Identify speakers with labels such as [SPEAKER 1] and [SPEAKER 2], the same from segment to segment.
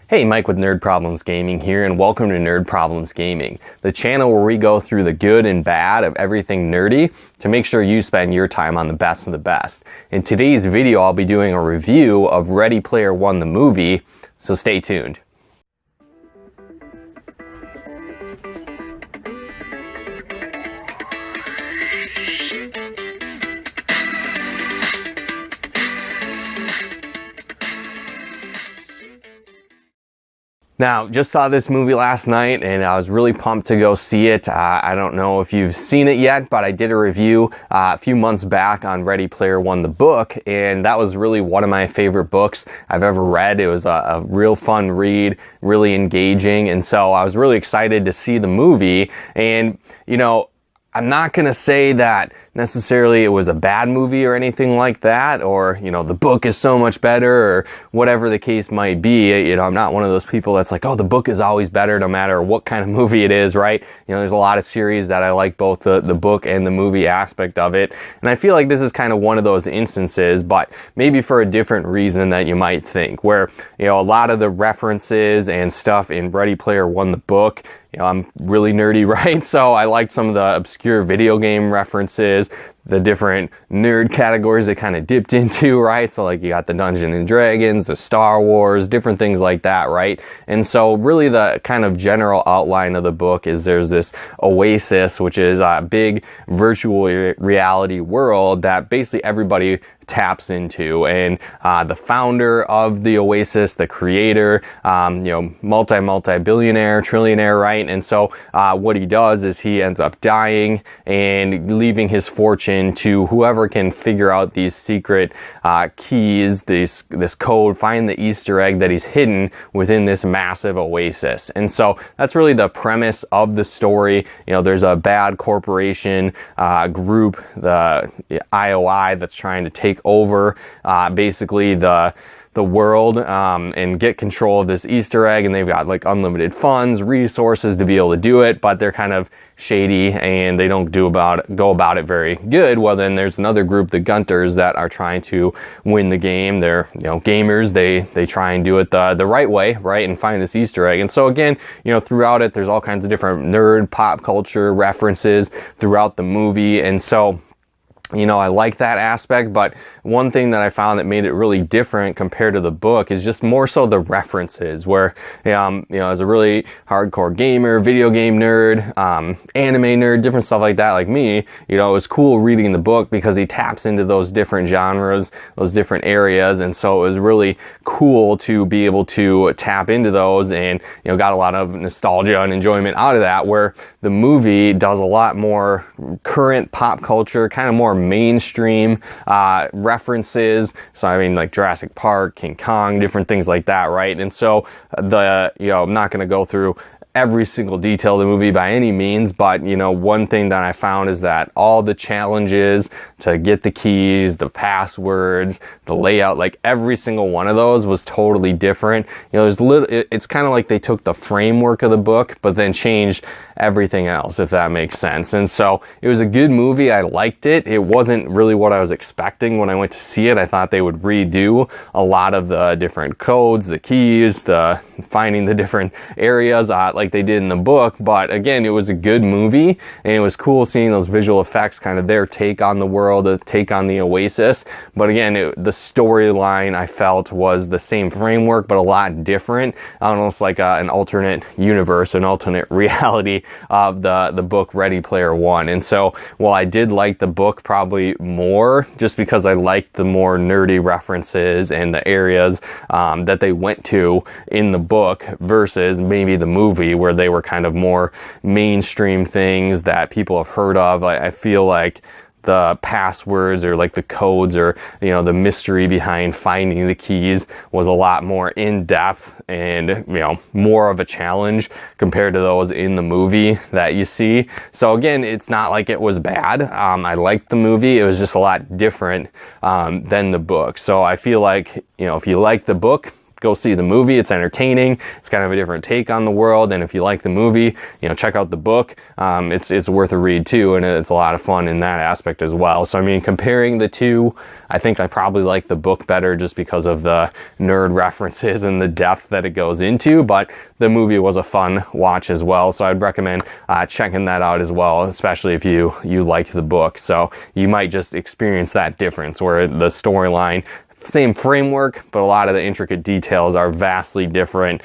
[SPEAKER 1] Hey, Mike with Nerd Problems Gaming here, and welcome to Nerd Problems Gaming, the channel where we go through the good and bad of everything nerdy to make sure you spend your time on the best of the best. In today's video, I'll be doing a review of Ready Player One, the movie, so stay tuned. Now, just saw this movie last night and I was really pumped to go see it. I don't know if you've seen it yet, but I did a review a few months back on Ready Player One, the book, and that was really one of my favorite books I've ever read. It was a real fun read, really engaging, and so I was really excited to see the movie. And, you know, I'm not going to say that necessarily it was a bad movie or anything like that, or, you know, the book is so much better or whatever the case might be. You know, I'm not one of those people that's like, oh, the book is always better no matter what kind of movie it is, right? You know, there's a lot of series that I like both the book and the movie aspect of it. And I feel like this is kind of one of those instances, but maybe for a different reason that you might think, where, you know, a lot of the references and stuff in Ready Player One, the book, you know, I'm really nerdy, right? So I liked some of the obscure video game references, the different nerd categories they kind of dipped into, right? So like you got the Dungeons and Dragons, the Star Wars, different things like that, right? And so really the kind of general outline of the book is there's this oasis, which is a big virtual reality world that basically everybody taps into, and the founder of the oasis, the creator, you know, multi-billionaire, trillionaire, right? And so what he does is he ends up dying and leaving his fortune to whoever can figure out these secret keys, this code, find the Easter egg that he's hidden within this massive oasis. And so that's really the premise of the story. You know, there's a bad corporation group, the IOI, that's trying to take over basically the world and get control of this Easter egg, and they've got like unlimited funds, resources to be able to do it, but they're kind of shady and they don't go about it very good. Well, then there's another group, the Gunters, that are trying to win the game. They're, you know, gamers. They try and do it the right way, right, and find this Easter egg. And so again, you know, throughout it, there's all kinds of different nerd pop culture references throughout the movie, and so, you know, I like that aspect, but one thing that I found that made it really different compared to the book is just more so the references, where, you know, as a really hardcore gamer, video game nerd, anime nerd, different stuff like that, like me, you know, it was cool reading the book because he taps into those different genres, those different areas, and so it was really cool to be able to tap into those, and, you know, got a lot of nostalgia and enjoyment out of that, where the movie does a lot more current pop culture, kind of more mainstream references. So I mean, like Jurassic Park, King Kong, different things like that, right? And so you know, I'm not going to go through every single detail of the movie by any means, but, you know, one thing that I found is that all the challenges to get the keys, the passwords, the layout, like every single one of those was totally different. You know, it's kind of like they took the framework of the book, but then changed everything else, if that makes sense. And so it was a good movie. I liked it. It wasn't really what I was expecting when I went to see it. I thought they would redo a lot of the different codes, the keys, the finding the different areas, like they did in the book. But again, it was a good movie, and it was cool seeing those visual effects, kind of their take on the world, a take on the oasis. But again, the storyline I felt was the same framework, but a lot different, almost like an alternate universe, an alternate reality of the book Ready Player One. And so while I did like the book probably more, just because I liked the more nerdy references and the areas that they went to in the book versus maybe the movie, where they were kind of more mainstream things that people have heard of. I feel like the passwords or like the codes or, you know, the mystery behind finding the keys was a lot more in depth and, you know, more of a challenge compared to those in the movie that you see. So again, it's not like it was bad. I liked the movie. It was just a lot different than the book. So I feel like, you know, if you like the book, go see the movie. It's entertaining. It's kind of a different take on the world. And if you like the movie, check out the book. It's worth a read too, and it's a lot of fun in that aspect as well. So I mean, comparing the two, I think I probably like the book better just because of the nerd references and the depth that it goes into, but the movie was a fun watch as well. So I'd recommend checking that out as well, especially if you like the book. So you might just experience that difference where the storyline, same framework, but a lot of the intricate details are vastly different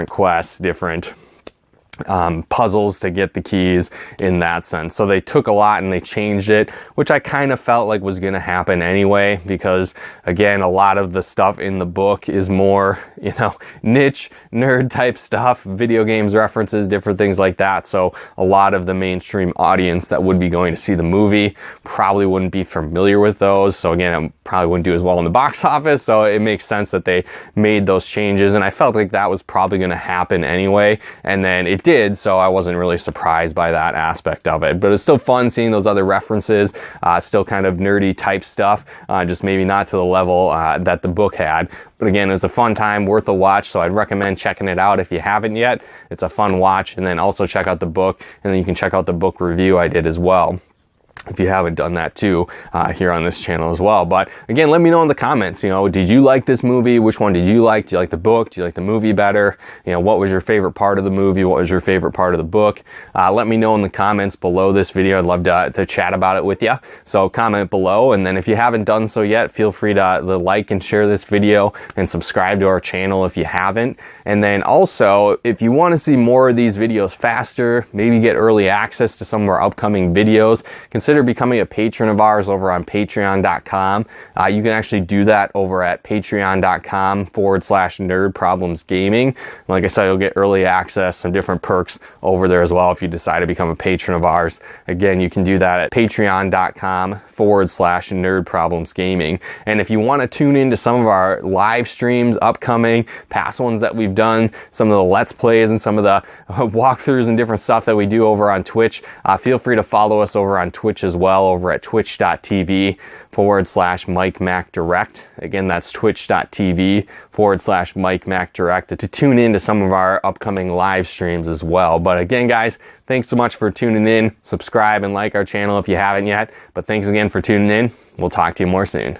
[SPEAKER 1] quests, different puzzles to get the keys in that sense. So they took a lot and they changed it, which I kind of felt like was going to happen anyway, because again, a lot of the stuff in the book is more, niche nerd type stuff, video games references, different things like that. So a lot of the mainstream audience that would be going to see the movie probably wouldn't be familiar with those. So again, it probably wouldn't do as well in the box office. So it makes sense that they made those changes. And I felt like that was probably going to happen anyway. And then it did, so I wasn't really surprised by that aspect of it. But it's still fun seeing those other references, still kind of nerdy type stuff, just maybe not to the level that the book had. But again, it was a fun time, worth a watch, so I'd recommend checking it out if you haven't yet. It's a fun watch, and then also check out the book, and then you can check out the book review I did as well, if you haven't done that too, here on this channel as well. But again, let me know in the comments, did you like this movie? Which one did you like? Do you like the book? Do you like the movie better? What was your favorite part of the movie? What was your favorite part of the book? Let me know in the comments below this video. I'd love to chat about it with you. So comment below, and then if you haven't done so yet, feel free to like and share this video and subscribe to our channel if you haven't. And then also, if you want to see more of these videos faster, maybe get early access to some of our upcoming videos, consider becoming a patron of ours over on patreon.com. You can actually do that over at patreon.com/nerdproblemsgaming. Like I said, you'll get early access, some different perks over there as well if you decide to become a patron of ours. Again, you can do that at patreon.com/nerdproblemsgaming. And if you want to tune into some of our live streams, upcoming, past ones that we've done, some of the Let's Plays and some of the walkthroughs and different stuff that we do over on Twitch, feel free to follow us over on Twitch as well, over at twitch.tv/MikeMacDirect. Again, that's twitch.tv/MikeMacDirect to tune into some of our upcoming live streams as well. But again, guys, thanks so much for tuning in. Subscribe and like our channel if you haven't yet. But thanks again for tuning in. We'll talk to you more soon.